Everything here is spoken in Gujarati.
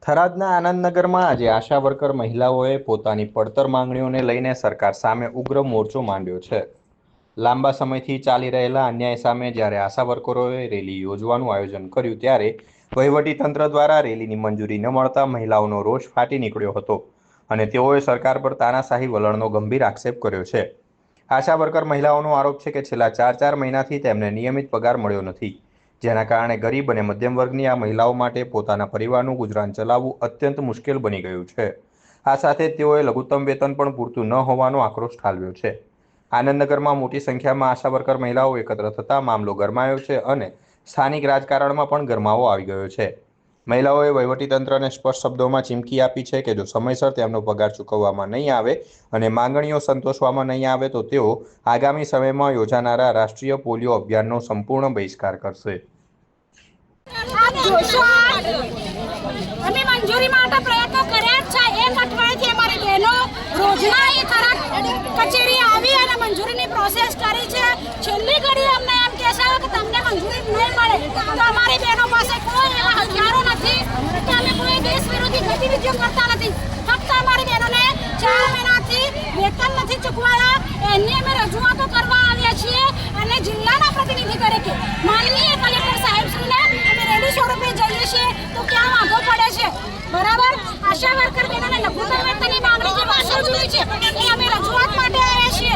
થરાદના આનંદનગરમાં આજે આશા વર્કર મહિલાઓએ પોતાની પડતર માંગણીઓને લઈને સરકાર સામે ઉગ્ર મોરચો માંડ્યો છે। લાંબા સમયથી ચાલી રહેલા અન્યાય સામે જ્યારે આશા વર્કરોએ રેલી યોજવાનું આયોજન કર્યું ત્યારે વહીવટીતંત્ર દ્વારા રેલીની મંજૂરી ન મળતા મહિલાઓનો રોષ ફાટી નીકળ્યો હતો અને તેઓએ સરકાર પર તાનાશાહી વલણનો ગંભીર આક્ષેપ કર્યો છે। આશા વર્કર મહિલાઓનો આરોપ છે કે છેલ્લા 4 મહિનાથી તેમને નિયમિત પગાર મળ્યો નથી, જેના કારણે ગરીબ અને મધ્યમ વર્ગની આ મહિલાઓ માટે પોતાના પરિવારનું ગુજરાન ચલાવવું અત્યંત મુશ્કેલ બની ગયું છે। આ સાથે તેઓએ લઘુત્તમ વેતન પણ પૂરતું ન હોવાનો આક્રોશ ઠાલવ્યો છે। આનંદનગરમાં મોટી સંખ્યામાં આશા વર્કર મહિલાઓ એકત્ર થતા મામલો ગરમાયો છે અને સ્થાનિક રાજકારણમાં પણ ગરમાવો આવી ગયો છે। મહિલાઓએ વહીવટીતંત્રને સ્પષ્ટ શબ્દોમાં ચીમકી આપી છે કે જો સમયસર તેમનો પગાર ચૂકવવામાં નહીં આવે અને માંગણીઓ સંતોષવામાં નહીં આવે તો તેઓ આગામી સમયમાં યોજાનારા રાષ્ટ્રીય પોલિયો અભિયાનનો સંપૂર્ણ બહિષ્કાર કરશે। અમે મંજૂરી માટે પ્રયત્નો કર્યા જ છે। એક અઠવાડિયાથી અમારી બહેનો રોજના એ થરાદ કચેરી આવી અને મંજૂરીની પ્રોસેસ કરી છે। છેલ્લી ઘડી અમને એમ કહેશે કે તમને મંજૂરી નહીં મળે તો અમારી બહેનો પાસે કોઈ એવા હથિયારો નથી કે અમે કોઈ દેશ વિરોધી ગતિવિધિઓ કરતા નથી। ફક્ત અમારી બહેનોને 4 મહિનાથી વેતન નથી ચૂકવાયા, એની અમે રજૂઆતો કરવા આવ્યા છીએ અને જિલ્લાના પ્રતિનિધિ તરીકે માનનીય કલેક્ટર સાહેબશ્રીને અમે રેલી સ્વરૂપે જઈએ છીએ તો ક્યાં વાંધો પડે છે, બરાબર? આશા વર્કર બહેનોને લઘુત્તમ વેતનની માંગણી જે વર્ષો જૂની છે એ અમે રજૂઆત માટે આવ્યા છીએ।